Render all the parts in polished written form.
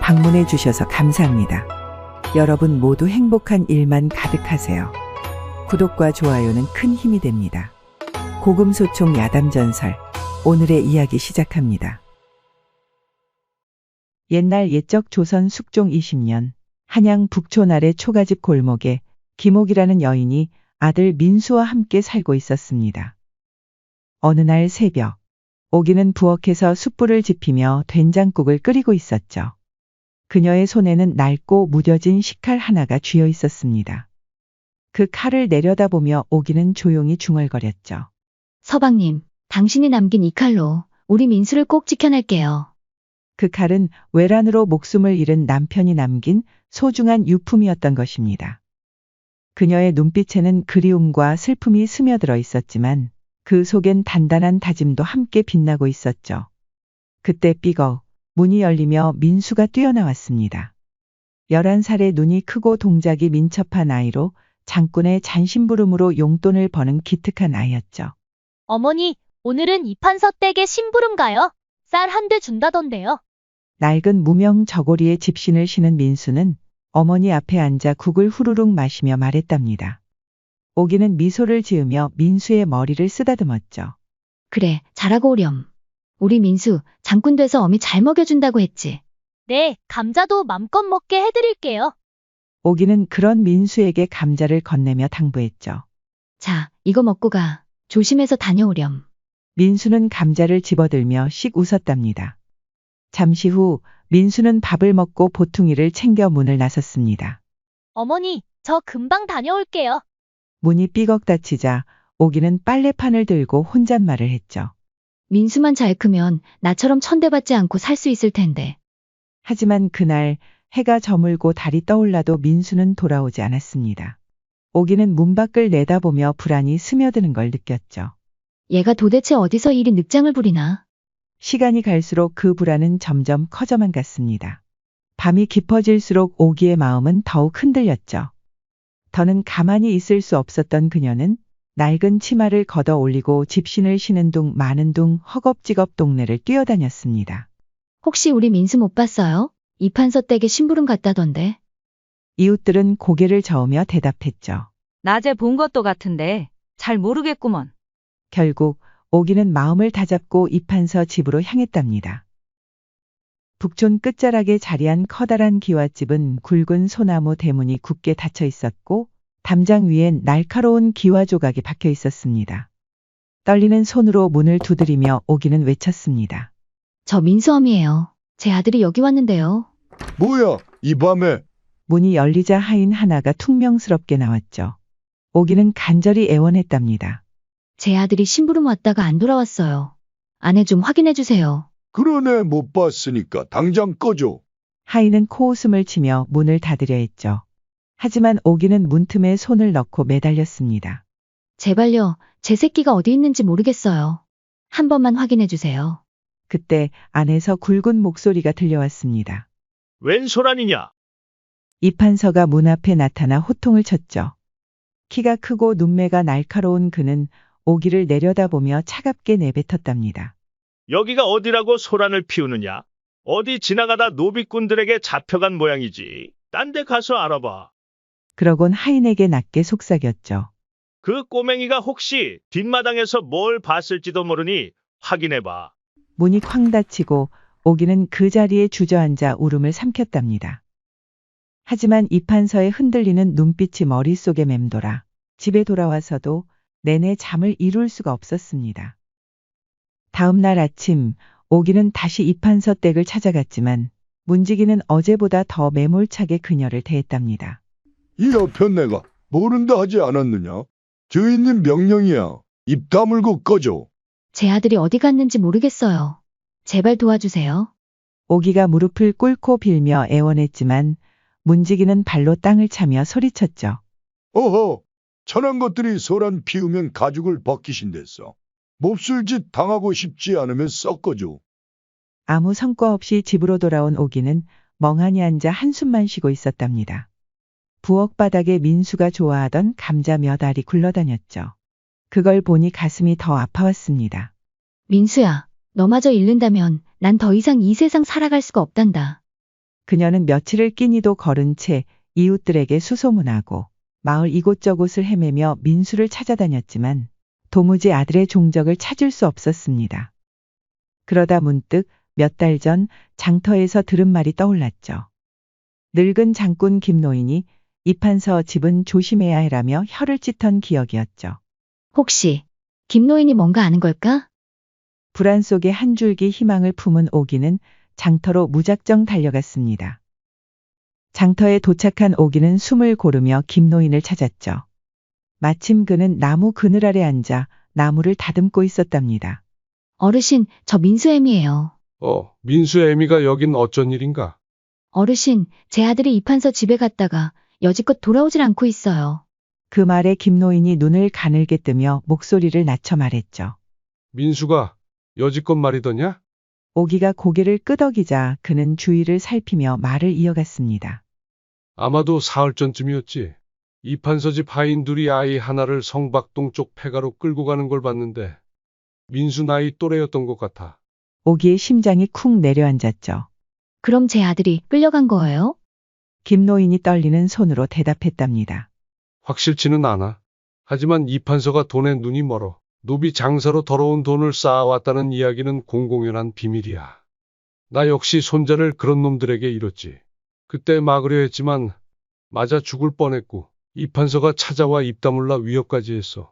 방문해 주셔서 감사합니다. 여러분 모두 행복한 일만 가득하세요. 구독과 좋아요는 큰 힘이 됩니다. 고금소총 야담전설, 오늘의 이야기 시작합니다. 옛날 옛적 조선 숙종 20년, 한양 북촌 아래 초가집 골목에 김옥이라는 여인이 아들 민수와 함께 살고 있었습니다. 어느 날 새벽, 옥이는 부엌에서 숯불을 지피며 된장국을 끓이고 있었죠. 그녀의 손에는 낡고 무뎌진 식칼 하나가 쥐어 있었습니다. 그 칼을 내려다보며 옥이는 조용히 중얼거렸죠. 서방님, 당신이 남긴 이 칼로 우리 민수를 꼭 지켜낼게요. 그 칼은 외란으로 목숨을 잃은 남편이 남긴 소중한 유품이었던 것입니다. 그녀의 눈빛에는 그리움과 슬픔이 스며들어 있었지만 그 속엔 단단한 다짐도 함께 빛나고 있었죠. 그때 삐걱 문이 열리며 민수가 뛰어나왔습니다. 11살의 눈이 크고 동작이 민첩한 아이로 장군의 잔심부름으로 용돈을 버는 기특한 아이였죠. 어머니, 오늘은 이판서 댁에 심부름 가요. 쌀 한 대 준다던데요. 낡은 무명 저고리에 집신을 신은 민수는 어머니 앞에 앉아 국을 후루룩 마시며 말했답니다. 옥이는 미소를 지으며 민수의 머리를 쓰다듬었죠. 그래, 잘하고 오렴. 우리 민수 장군 돼서 어미 잘 먹여준다고 했지. 네, 감자도 맘껏 먹게 해드릴게요. 옥이는 그런 민수에게 감자를 건네며 당부했죠. 자, 이거 먹고 가. 조심해서 다녀오렴. 민수는 감자를 집어들며 씩 웃었답니다. 잠시 후 민수는 밥을 먹고 보퉁이를 챙겨 문을 나섰습니다. 어머니, 저 금방 다녀올게요. 문이 삐걱 닫히자 옥이는 빨래판을 들고 혼잣말을 했죠. 민수만 잘 크면 나처럼 천대받지 않고 살 수 있을 텐데. 하지만 그날 해가 저물고 달이 떠올라도 민수는 돌아오지 않았습니다. 옥이는 문 밖을 내다보며 불안이 스며드는 걸 느꼈죠. 얘가 도대체 어디서 이리 늑장을 부리나? 시간이 갈수록 그 불안은 점점 커져만 갔습니다. 밤이 깊어질수록 옥이의 마음은 더욱 흔들렸죠. 더는 가만히 있을 수 없었던 그녀는 낡은 치마를 걷어 올리고 집신을 신은 둥 마는 둥 허겁지겁 동네를 뛰어다녔습니다. 혹시 우리 민수 못 봤어요? 이판서 댁에 심부름 갔다던데. 이웃들은 고개를 저으며 대답했죠. 낮에 본 것도 같은데 잘 모르겠구먼. 결국 옥이는 마음을 다잡고 이판서 집으로 향했답니다. 북촌 끝자락에 자리한 커다란 기와집은 굵은 소나무 대문이 굳게 닫혀 있었고 담장 위엔 날카로운 기와 조각이 박혀 있었습니다. 떨리는 손으로 문을 두드리며 옥이는 외쳤습니다. 저 민수 어미예요. 제 아들이 여기 왔는데요. 뭐야, 이 밤에? 문이 열리자 하인 하나가 퉁명스럽게 나왔죠. 옥이는 간절히 애원했답니다. 제 아들이 심부름 왔다가 안 돌아왔어요. 아내 좀 확인해 주세요. 그러네, 못 봤으니까 당장 꺼줘. 하인은 코웃음을 치며 문을 닫으려 했죠. 하지만 옥이는 문틈에 손을 넣고 매달렸습니다. 제발요. 제 새끼가 어디 있는지 모르겠어요. 한 번만 확인해 주세요. 그때 안에서 굵은 목소리가 들려왔습니다. 웬 소란이냐? 이판서가 문 앞에 나타나 호통을 쳤죠. 키가 크고 눈매가 날카로운 그는 옥이를 내려다보며 차갑게 내뱉었답니다. 여기가 어디라고 소란을 피우느냐? 어디 지나가다 노비꾼들에게 잡혀간 모양이지. 딴 데 가서 알아봐. 그러곤 하인에게 낮게 속삭였죠. 그 꼬맹이가 혹시 뒷마당에서 뭘 봤을지도 모르니 확인해봐. 문이 쾅 닫히고 옥이는 그 자리에 주저앉아 울음을 삼켰답니다. 하지만 이판서의 흔들리는 눈빛이 머릿속에 맴돌아 집에 돌아와서도 내내 잠을 이룰 수가 없었습니다. 다음 날 아침 옥이는 다시 이판서 댁을 찾아갔지만 문지기는 어제보다 더 매몰차게 그녀를 대했답니다. 이 여편 내가 모른다 하지 않았느냐? 주인님 명령이야. 입 다물고 꺼줘. 제 아들이 어디 갔는지 모르겠어요. 제발 도와주세요. 옥이가 무릎을 꿇고 빌며 애원했지만 문지기는 발로 땅을 차며 소리쳤죠. 어허, 천한 것들이 소란 피우면 가죽을 벗기신댔어. 몹쓸 짓 당하고 싶지 않으면 섞어줘. 아무 성과 없이 집으로 돌아온 옥이는 멍하니 앉아 한숨만 쉬고 있었답니다. 부엌 바닥에 민수가 좋아하던 감자 몇 알이 굴러다녔죠. 그걸 보니 가슴이 더 아파왔습니다. 민수야, 너마저 잃는다면 난 더 이상 이 세상 살아갈 수가 없단다. 그녀는 며칠을 끼니도 걸은 채 이웃들에게 수소문하고 마을 이곳저곳을 헤매며 민수를 찾아다녔지만 도무지 아들의 종적을 찾을 수 없었습니다. 그러다 문득 몇 달 전 장터에서 들은 말이 떠올랐죠. 늙은 장군 김노인이 이판서 집은 조심해야 해라며 혀를 찢던 기억이었죠. 혹시 김노인이 뭔가 아는 걸까? 불안 속에 한 줄기 희망을 품은 오기는 장터로 무작정 달려갔습니다. 장터에 도착한 오기는 숨을 고르며 김노인을 찾았죠. 마침 그는 나무 그늘 아래 앉아 나무를 다듬고 있었답니다. 어르신, 저 민수애미예요. 민수 애미가 여긴 어쩐 일인가? 어르신, 제 아들이 이판서 집에 갔다가 여지껏 돌아오질 않고 있어요. 그 말에 김노인이 눈을 가늘게 뜨며 목소리를 낮춰 말했죠. 민수가 여지껏 말이더냐? 오기가 고개를 끄덕이자 그는 주위를 살피며 말을 이어갔습니다. 아마도 사흘 전쯤이었지. 이판서 집 하인 둘이 아이 하나를 성박동 쪽 폐가로 끌고 가는 걸 봤는데 민수 나이 또래였던 것 같아. 오기의 심장이 쿵 내려앉았죠. 그럼 제 아들이 끌려간 거예요? 김노인이 떨리는 손으로 대답했답니다. 확실치는 않아. 하지만 이판서가 돈에 눈이 멀어. 노비 장사로 더러운 돈을 쌓아왔다는 이야기는 공공연한 비밀이야. 나 역시 손자를 그런 놈들에게 잃었지. 그때 막으려 했지만 맞아 죽을 뻔했고 이판서가 찾아와 입 다물라 위협까지 했어.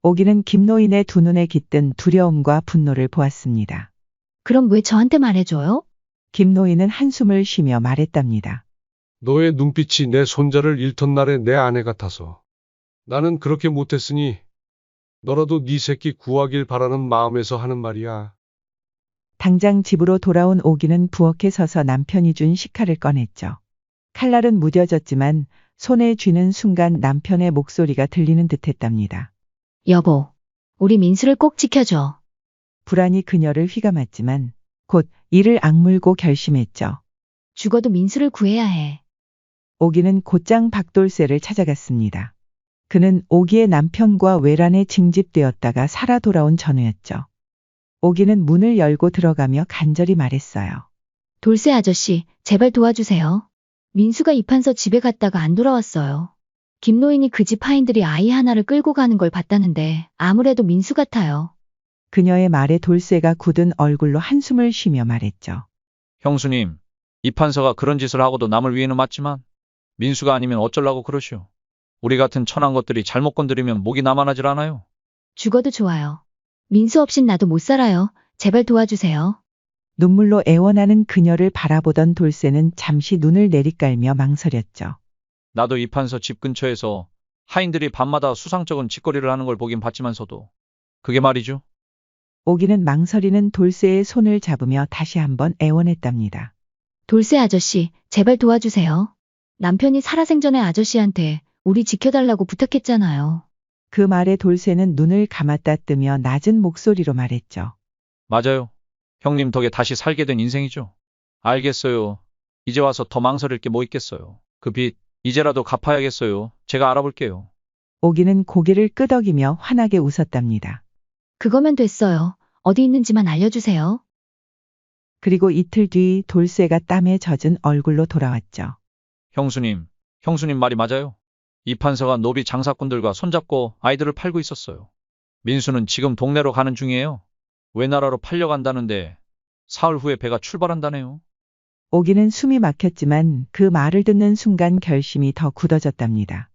오기는 김노인의 두 눈에 깃든 두려움과 분노를 보았습니다. 그럼 왜 저한테 말해줘요? 김노인은 한숨을 쉬며 말했답니다. 너의 눈빛이 내 손자를 잃던 날의 내 아내 같아서. 나는 그렇게 못했으니 너라도 네 새끼 구하길 바라는 마음에서 하는 말이야. 당장 집으로 돌아온 오기는 부엌에 서서 남편이 준 식칼을 꺼냈죠. 칼날은 무뎌졌지만 손에 쥐는 순간 남편의 목소리가 들리는 듯했답니다. 여보, 우리 민수를 꼭 지켜줘. 불안이 그녀를 휘감았지만 곧 이를 악물고 결심했죠. 죽어도 민수를 구해야 해. 오기는 곧장 박돌쇠를 찾아갔습니다. 그는 오기의 남편과 외란에 징집되었다가 살아 돌아온 전우였죠. 오기는 문을 열고 들어가며 간절히 말했어요. 돌쇠 아저씨, 제발 도와주세요. 민수가 이판서 집에 갔다가 안 돌아왔어요. 김노인이 그 집 하인들이 아이 하나를 끌고 가는 걸 봤다는데 아무래도 민수 같아요. 그녀의 말에 돌쇠가 굳은 얼굴로 한숨을 쉬며 말했죠. 형수님, 이판서가 그런 짓을 하고도 남을 위해는 맞지만 민수가 아니면 어쩌려고 그러시오. 우리 같은 천한 것들이 잘못 건드리면 목이 남아나질 않아요. 죽어도 좋아요. 민수 없인 나도 못 살아요. 제발 도와주세요. 눈물로 애원하는 그녀를 바라보던 돌쇠는 잠시 눈을 내리깔며 망설였죠. 나도 이판서 집 근처에서 하인들이 밤마다 수상쩍은 짓거리를 하는 걸 보긴 봤지만서도 그게 말이죠. 오기는 망설이는 돌쇠의 손을 잡으며 다시 한번 애원했답니다. 돌쇠 아저씨, 제발 도와주세요. 남편이 살아생전에 아저씨한테 우리 지켜달라고 부탁했잖아요. 그 말에 돌쇠는 눈을 감았다 뜨며 낮은 목소리로 말했죠. 맞아요. 형님 덕에 다시 살게 된 인생이죠. 알겠어요. 이제 와서 더 망설일 게 뭐 있겠어요. 그 빚 이제라도 갚아야겠어요. 제가 알아볼게요. 오기는 고개를 끄덕이며 환하게 웃었답니다. 그거면 됐어요. 어디 있는지만 알려주세요. 그리고 이틀 뒤 돌쇠가 땀에 젖은 얼굴로 돌아왔죠. 형수님 말이 맞아요. 이판서가 노비 장사꾼들과 손잡고 아이들을 팔고 있었어요. 민수는 지금 동네로 가는 중이에요. 외나라로 팔려간다는데 사흘 후에 배가 출발한다네요. 오기는 숨이 막혔지만 그 말을 듣는 순간 결심이 더 굳어졌답니다.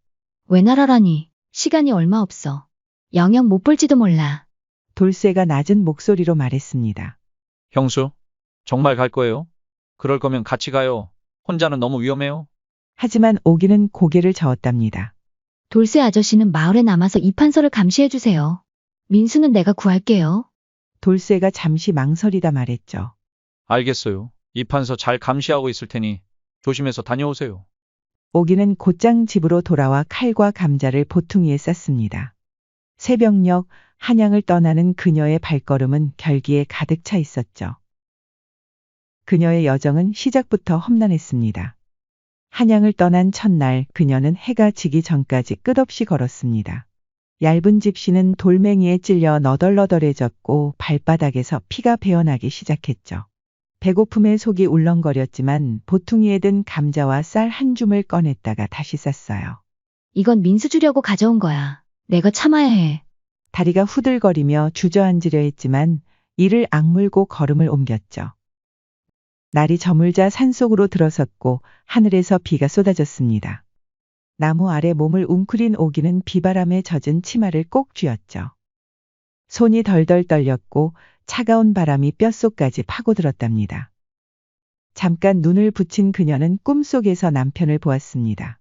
외나라라니, 시간이 얼마 없어. 영영 못 볼지도 몰라. 돌쇠가 낮은 목소리로 말했습니다. 형수, 정말 갈 거예요? 그럴 거면 같이 가요. 혼자는 너무 위험해요. 하지만 오기는 고개를 저었답니다. 돌쇠 아저씨는 마을에 남아서 이판서를 감시해주세요. 민수는 내가 구할게요. 돌쇠가 잠시 망설이다 말했죠. 알겠어요. 이판서 잘 감시하고 있을 테니 조심해서 다녀오세요. 오기는 곧장 집으로 돌아와 칼과 감자를 보퉁이에 쌌습니다. 새벽녘 한양을 떠나는 그녀의 발걸음은 결기에 가득 차 있었죠. 그녀의 여정은 시작부터 험난했습니다. 한양을 떠난 첫날 그녀는 해가 지기 전까지 끝없이 걸었습니다. 얇은 집시는 돌멩이에 찔려 너덜너덜해졌고 발바닥에서 피가 배어나기 시작했죠. 배고픔에 속이 울렁거렸지만 보퉁이에 든 감자와 쌀 한 줌을 꺼냈다가 다시 쌌어요. 이건 민수 주려고 가져온 거야. 내가 참아야 해. 다리가 후들거리며 주저앉으려 했지만 이를 악물고 걸음을 옮겼죠. 날이 저물자 산속으로 들어섰고 하늘에서 비가 쏟아졌습니다. 나무 아래 몸을 웅크린 오기는 비바람에 젖은 치마를 꼭 쥐었죠. 손이 덜덜 떨렸고 차가운 바람이 뼛속까지 파고들었답니다. 잠깐 눈을 붙인 그녀는 꿈속에서 남편을 보았습니다.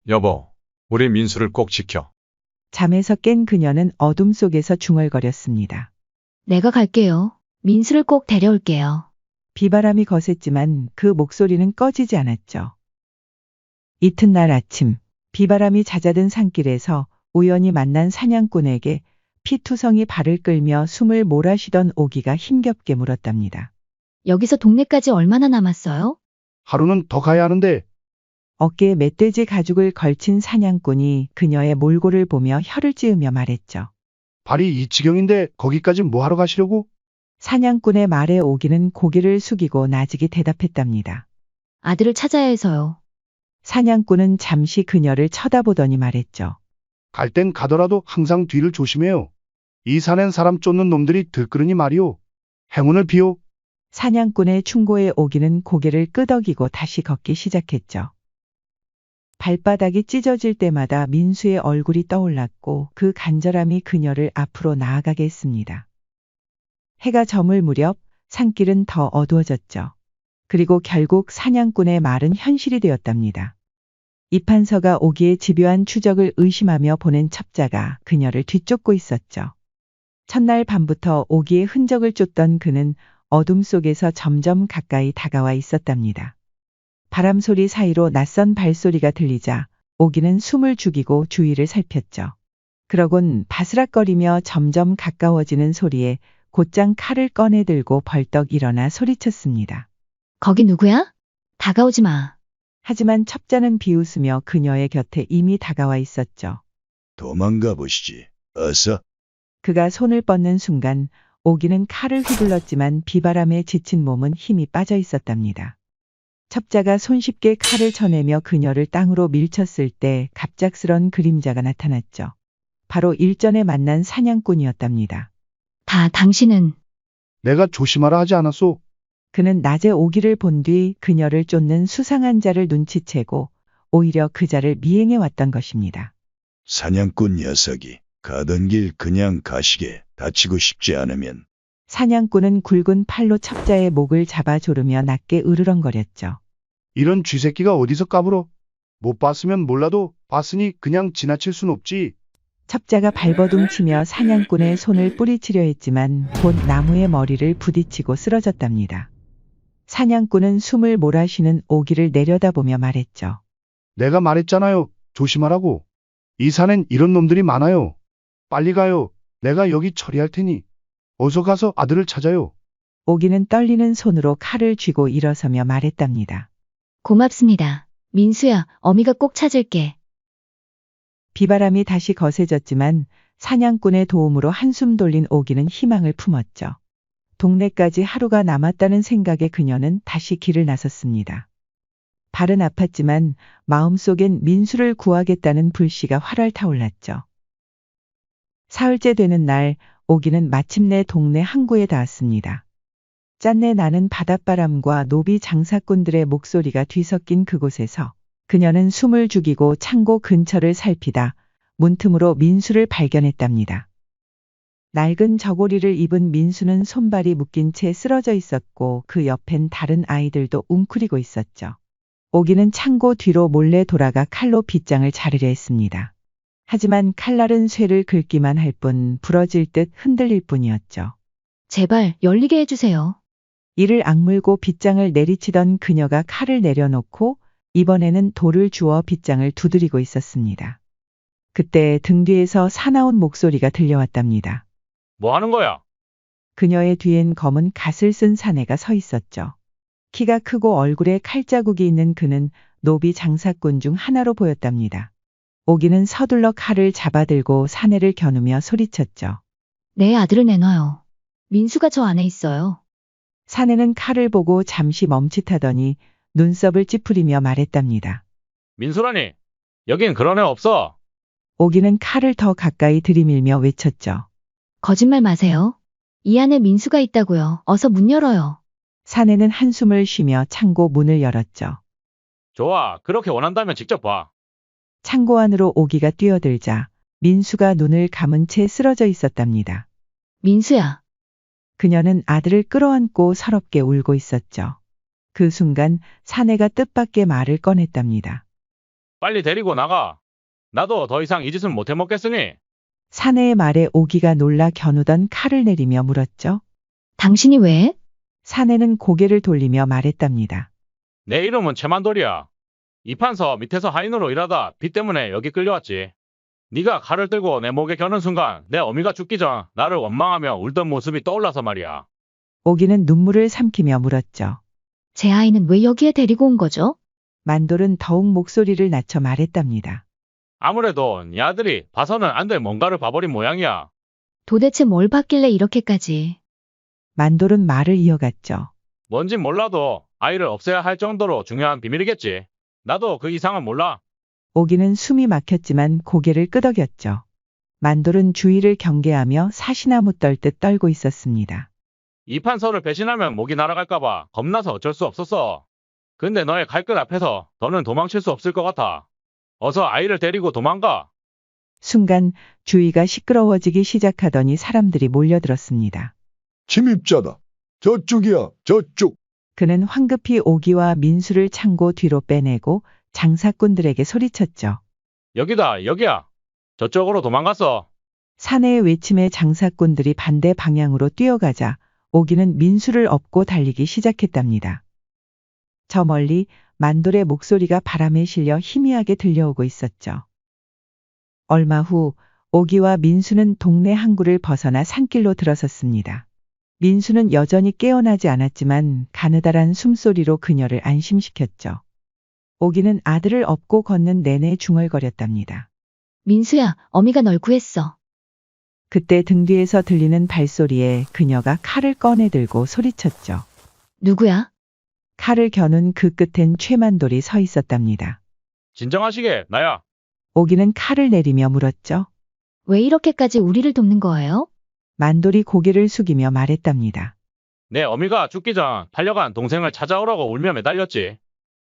여보, 우리 민수를 꼭 지켜. 잠에서 깬 그녀는 어둠 속에서 중얼거렸습니다. 내가 갈게요. 민수를 꼭 데려올게요. 비바람이 거셌지만 그 목소리는 꺼지지 않았죠. 이튿날 아침, 비바람이 잦아든 산길에서 우연히 만난 사냥꾼에게 피투성이 발을 끌며 숨을 몰아쉬던 오기가 힘겹게 물었답니다. 여기서 동네까지 얼마나 남았어요? 하루는 더 가야 하는데. 어깨에 멧돼지 가죽을 걸친 사냥꾼이 그녀의 몰골을 보며 혀를 찌으며 말했죠. 발이 이 지경인데 거기까지 뭐 하러 가시려고? 사냥꾼의 말에 오기는 고개를 숙이고 나직이 대답했답니다. 아들을 찾아야 해서요. 사냥꾼은 잠시 그녀를 쳐다보더니 말했죠. 갈 땐 가더라도 항상 뒤를 조심해요. 이 산엔 사람 쫓는 놈들이 들끓으니 말이오. 행운을 비오. 사냥꾼의 충고에 오기는 고개를 끄덕이고 다시 걷기 시작했죠. 발바닥이 찢어질 때마다 민수의 얼굴이 떠올랐고 그 간절함이 그녀를 앞으로 나아가게 했습니다. 해가 저물 무렵 산길은 더 어두워졌죠. 그리고 결국 사냥꾼의 말은 현실이 되었답니다. 이판서가 오기의 집요한 추적을 의심하며 보낸 첩자가 그녀를 뒤쫓고 있었죠. 첫날 밤부터 오기의 흔적을 쫓던 그는 어둠 속에서 점점 가까이 다가와 있었답니다. 바람 소리 사이로 낯선 발소리가 들리자 오기는 숨을 죽이고 주위를 살폈죠. 그러곤 바스락거리며 점점 가까워지는 소리에 곧장 칼을 꺼내 들고 벌떡 일어나 소리쳤습니다. 거기 누구야? 다가오지 마. 하지만 첩자는 비웃으며 그녀의 곁에 이미 다가와 있었죠. 도망가 보시지. 어서. 그가 손을 뻗는 순간 오기는 칼을 휘둘렀지만 비바람에 지친 몸은 힘이 빠져 있었답니다. 첩자가 손쉽게 칼을 쳐내며 그녀를 땅으로 밀쳤을 때 갑작스런 그림자가 나타났죠. 바로 일전에 만난 사냥꾼이었답니다. 다 당신은. 내가 조심하라 하지 않았소? 그는 낮에 오기를 본 뒤 그녀를 쫓는 수상한 자를 눈치채고 오히려 그 자를 미행해 왔던 것입니다. 사냥꾼 녀석이 가던 길 그냥 가시게. 다치고 싶지 않으면. 사냥꾼은 굵은 팔로 첩자의 목을 잡아 조르며 낮게 으르렁거렸죠. 이런 쥐새끼가 어디서 까불어? 못 봤으면 몰라도 봤으니 그냥 지나칠 순 없지. 첩자가 발버둥치며 사냥꾼의 손을 뿌리치려 했지만 곧 나무의 머리를 부딪히고 쓰러졌답니다. 사냥꾼은 숨을 몰아쉬는 오기를 내려다보며 말했죠. 내가 말했잖아요. 조심하라고. 이 산엔 이런 놈들이 많아요. 빨리 가요. 내가 여기 처리할 테니. 어서 가서 아들을 찾아요. 오기는 떨리는 손으로 칼을 쥐고 일어서며 말했답니다. 고맙습니다. 민수야, 어미가 꼭 찾을게. 비바람이 다시 거세졌지만 사냥꾼의 도움으로 한숨 돌린 오기는 희망을 품었죠. 동네까지 하루가 남았다는 생각에 그녀는 다시 길을 나섰습니다. 발은 아팠지만 마음속엔 민수를 구하겠다는 불씨가 활활 타올랐죠. 사흘째 되는 날 오기는 마침내 동네 항구에 닿았습니다. 짠내 나는 바닷바람과 노비 장사꾼들의 목소리가 뒤섞인 그곳에서 그녀는 숨을 죽이고 창고 근처를 살피다 문틈으로 민수를 발견했답니다. 낡은 저고리를 입은 민수는 손발이 묶인 채 쓰러져 있었고 그 옆엔 다른 아이들도 웅크리고 있었죠. 오기는 창고 뒤로 몰래 돌아가 칼로 빗장을 자르려 했습니다. 하지만 칼날은 쇠를 긁기만 할 뿐 부러질 듯 흔들릴 뿐이었죠. 제발 열리게 해주세요. 이를 악물고 빗장을 내리치던 그녀가 칼을 내려놓고 이번에는 돌을 주워 빗장을 두드리고 있었습니다. 그때 등 뒤에서 사나운 목소리가 들려왔답니다. 뭐 하는 거야? 그녀의 뒤엔 검은 갓을 쓴 사내가 서 있었죠. 키가 크고 얼굴에 칼자국이 있는 그는 노비 장사꾼 중 하나로 보였답니다. 오기는 서둘러 칼을 잡아들고 사내를 겨누며 소리쳤죠. 내 아들을 내놔요. 민수가 저 안에 있어요. 사내는 칼을 보고 잠시 멈칫하더니 눈썹을 찌푸리며 말했답니다. 민수라니, 여긴 그런 애 없어. 오기는 칼을 더 가까이 들이밀며 외쳤죠. 거짓말 마세요. 이 안에 민수가 있다고요. 어서 문 열어요. 사내는 한숨을 쉬며 창고 문을 열었죠. 좋아, 그렇게 원한다면 직접 봐. 창고 안으로 오기가 뛰어들자 민수가 눈을 감은 채 쓰러져 있었답니다. 민수야. 그녀는 아들을 끌어안고 서럽게 울고 있었죠. 그 순간 사내가 뜻밖의 말을 꺼냈답니다. 빨리 데리고 나가. 나도 더 이상 이 짓은 못 해먹겠으니. 사내의 말에 오기가 놀라 겨누던 칼을 내리며 물었죠. 당신이 왜? 사내는 고개를 돌리며 말했답니다. 내 이름은 최만돌이야. 이 판서 밑에서 하인으로 일하다 빚 때문에 여기 끌려왔지. 네가 칼을 들고 내 목에 겨눈 순간 내 어미가 죽기 전 나를 원망하며 울던 모습이 떠올라서 말이야. 오기는 눈물을 삼키며 물었죠. 제 아이는 왜 여기에 데리고 온 거죠? 만돌은 더욱 목소리를 낮춰 말했답니다. 아무래도 네 아들이 봐서는 안 될 뭔가를 봐버린 모양이야. 도대체 뭘 봤길래 이렇게까지. 만돌은 말을 이어갔죠. 뭔진 몰라도 아이를 없애야 할 정도로 중요한 비밀이겠지. 나도 그 이상은 몰라. 오기는 숨이 막혔지만 고개를 끄덕였죠. 만돌은 주위를 경계하며 사시나무 떨듯 떨고 있었습니다. 이 판서를 배신하면 목이 날아갈까봐 겁나서 어쩔 수 없었어. 근데 너의 칼끝 앞에서 더는 도망칠 수 없을 것 같아. 어서 아이를 데리고 도망가. 순간 주위가 시끄러워지기 시작하더니 사람들이 몰려들었습니다. 침입자다. 저쪽이야, 저쪽. 그는 황급히 오기와 민수를 창고 뒤로 빼내고 장사꾼들에게 소리쳤죠. 여기다, 여기야. 저쪽으로 도망갔어. 사내의 외침에 장사꾼들이 반대 방향으로 뛰어가자 오기는 민수를 업고 달리기 시작했답니다. 저 멀리 만돌의 목소리가 바람에 실려 희미하게 들려오고 있었죠. 얼마 후 오기와 민수는 동네 항구를 벗어나 산길로 들어섰습니다. 민수는 여전히 깨어나지 않았지만 가느다란 숨소리로 그녀를 안심시켰죠. 오기는 아들을 업고 걷는 내내 중얼거렸답니다. 민수야, 어미가 널 구했어. 그때 등 뒤에서 들리는 발소리에 그녀가 칼을 꺼내 들고 소리쳤죠. 누구야? 칼을 겨눈 그 끝엔 최만돌이 서 있었답니다. 진정하시게, 나야. 오기는 칼을 내리며 물었죠. 왜 이렇게까지 우리를 돕는 거예요? 만돌이 고개를 숙이며 말했답니다. 내 어미가 죽기 전 팔려간 동생을 찾아오라고 울며 매달렸지.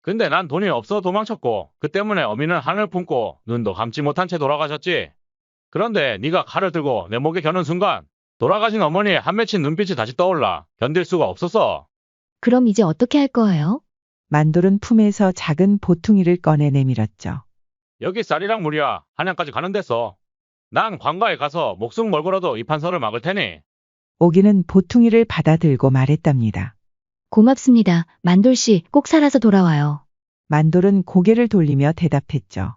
근데 난 돈이 없어 도망쳤고 그 때문에 어미는 한을 품고 눈도 감지 못한 채 돌아가셨지. 그런데 네가 칼을 들고 내 목에 겨눈 순간 돌아가신 어머니의 한 맺힌 눈빛이 다시 떠올라 견딜 수가 없었어. 그럼 이제 어떻게 할 거예요? 만돌은 품에서 작은 보퉁이를 꺼내 내밀었죠. 여기 쌀이랑 물이야. 한양까지 가는 데서. 난 관가에 가서 목숨 걸고라도 이 판서를 막을 테니. 오기는 보퉁이를 받아 들고 말했답니다. 고맙습니다. 만돌씨, 꼭 살아서 돌아와요. 만돌은 고개를 돌리며 대답했죠.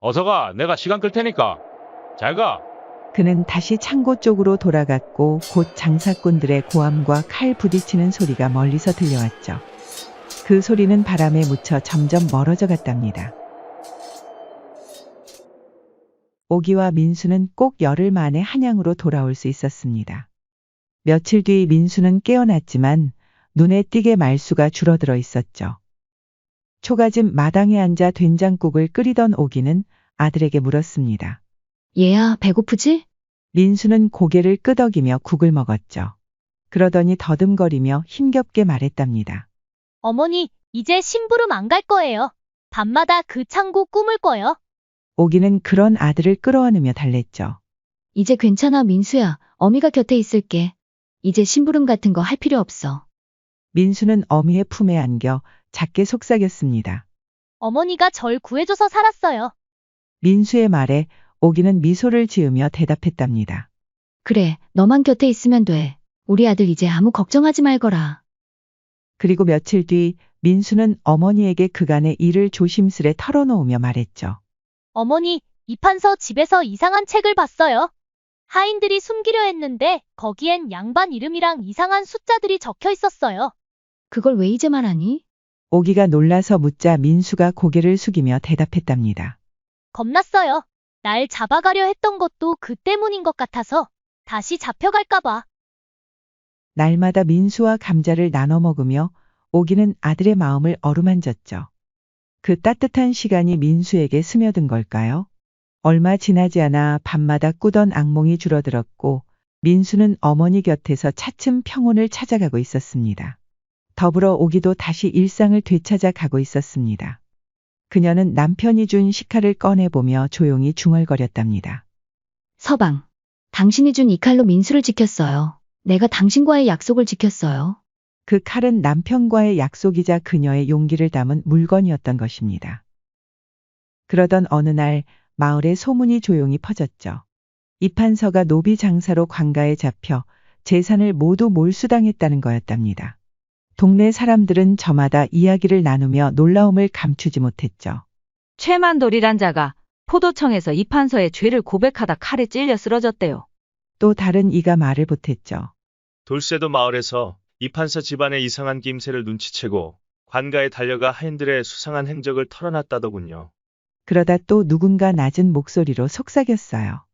어서 가. 내가 시간 끌 테니까. 잘 가. 그는 다시 창고 쪽으로 돌아갔고 곧 장사꾼들의 고함과 칼 부딪히는 소리가 멀리서 들려왔죠. 그 소리는 바람에 묻혀 점점 멀어져 갔답니다. 오기와 민수는 꼭 열흘 만에 한양으로 돌아올 수 있었습니다. 며칠 뒤 민수는 깨어났지만 눈에 띄게 말수가 줄어들어 있었죠. 초가집 마당에 앉아 된장국을 끓이던 오기는 아들에게 물었습니다. 얘야, 배고프지? 민수는 고개를 끄덕이며 국을 먹었죠. 그러더니 더듬거리며 힘겹게 말했답니다. 어머니, 이제 심부름 안 갈 거예요. 밤마다 그 창고 꿈을 꿔요. 오기는 그런 아들을 끌어안으며 달랬죠. 이제 괜찮아, 민수야. 어미가 곁에 있을게. 이제 심부름 같은 거 할 필요 없어. 민수는 어미의 품에 안겨 작게 속삭였습니다. 어머니가 절 구해줘서 살았어요. 민수의 말에 오기는 미소를 지으며 대답했답니다. 그래, 너만 곁에 있으면 돼. 우리 아들 이제 아무 걱정하지 말거라. 그리고 며칠 뒤 민수는 어머니에게 그간의 일을 조심스레 털어놓으며 말했죠. 어머니, 이 판서 집에서 이상한 책을 봤어요. 하인들이 숨기려 했는데 거기엔 양반 이름이랑 이상한 숫자들이 적혀 있었어요. 그걸 왜 이제 말하니? 오기가 놀라서 묻자 민수가 고개를 숙이며 대답했답니다. 겁났어요. 날 잡아가려 했던 것도 그 때문인 것 같아서 다시 잡혀갈까봐. 날마다 민수와 감자를 나눠 먹으며 오기는 아들의 마음을 어루만졌죠. 그 따뜻한 시간이 민수에게 스며든 걸까요? 얼마 지나지 않아 밤마다 꾸던 악몽이 줄어들었고 민수는 어머니 곁에서 차츰 평온을 찾아가고 있었습니다. 더불어 오기도 다시 일상을 되찾아 가고 있었습니다. 그녀는 남편이 준 식칼을 꺼내보며 조용히 중얼거렸답니다. 서방, 당신이 준 이 칼로 민수를 지켰어요. 내가 당신과의 약속을 지켰어요. 그 칼은 남편과의 약속이자 그녀의 용기를 담은 물건이었던 것입니다. 그러던 어느 날 마을에 소문이 조용히 퍼졌죠. 이판서가 노비 장사로 관가에 잡혀 재산을 모두 몰수당했다는 거였답니다. 동네 사람들은 저마다 이야기를 나누며 놀라움을 감추지 못했죠. 최만돌이란 자가 포도청에서 이판서의 죄를 고백하다 칼에 찔려 쓰러졌대요. 또 다른 이가 말을 보탰죠. 돌쇠도 마을에서 이판서 집안의 이상한 김새를 눈치채고 관가에 달려가 하인들의 수상한 행적을 털어놨다더군요. 그러다 또 누군가 낮은 목소리로 속삭였어요.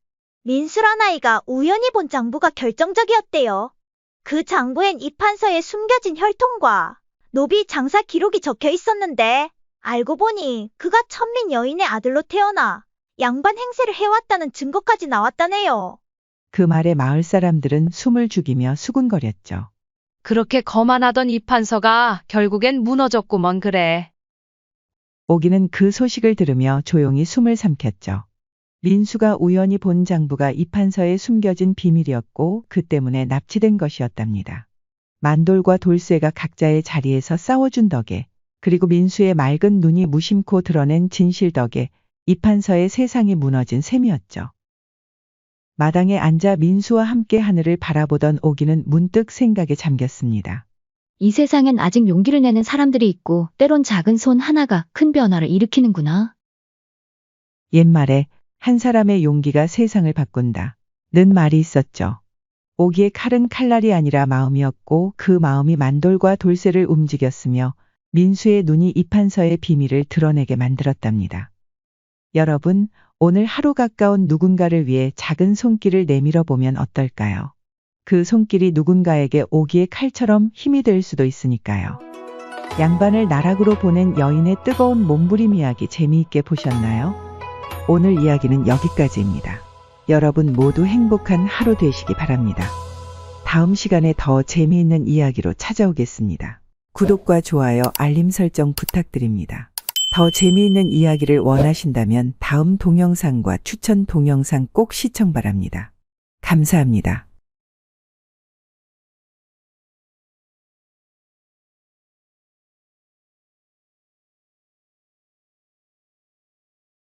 민수란 아이가 우연히 본 장부가 결정적이었대요. 그 장부엔 이판서의 숨겨진 혈통과 노비 장사 기록이 적혀 있었는데 알고 보니 그가 천민 여인의 아들로 태어나 양반 행세를 해왔다는 증거까지 나왔다네요. 그 말에 마을 사람들은 숨을 죽이며 수군거렸죠. 그렇게 거만하던 이판서가 결국엔 무너졌구먼 그래. 오기는 그 소식을 들으며 조용히 숨을 삼켰죠. 민수가 우연히 본 장부가 이판서에 숨겨진 비밀이었고 그 때문에 납치된 것이었답니다. 만돌과 돌쇠가 각자의 자리에서 싸워준 덕에 그리고 민수의 맑은 눈이 무심코 드러낸 진실 덕에 이판서의 세상이 무너진 셈이었죠. 마당에 앉아 민수와 함께 하늘을 바라보던 오기는 문득 생각에 잠겼습니다. 이 세상엔 아직 용기를 내는 사람들이 있고 때론 작은 손 하나가 큰 변화를 일으키는구나. 옛말에 한 사람의 용기가 세상을 바꾼다. 는 말이 있었죠. 오기의 칼은 칼날이 아니라 마음이었고 그 마음이 만돌과 돌쇠를 움직였으며 민수의 눈이 이판서의 비밀을 드러내게 만들었답니다. 여러분, 오늘 하루 가까운 누군가를 위해 작은 손길을 내밀어 보면 어떨까요? 그 손길이 누군가에게 오기의 칼처럼 힘이 될 수도 있으니까요. 양반을 나락으로 보낸 여인의 뜨거운 몸부림 이야기 재미있게 보셨나요? 오늘 이야기는 여기까지입니다. 여러분 모두 행복한 하루 되시기 바랍니다. 다음 시간에 더 재미있는 이야기로 찾아오겠습니다. 구독과 좋아요, 알림 설정 부탁드립니다. 더 재미있는 이야기를 원하신다면 다음 동영상과 추천 동영상 꼭 시청 바랍니다. 감사합니다.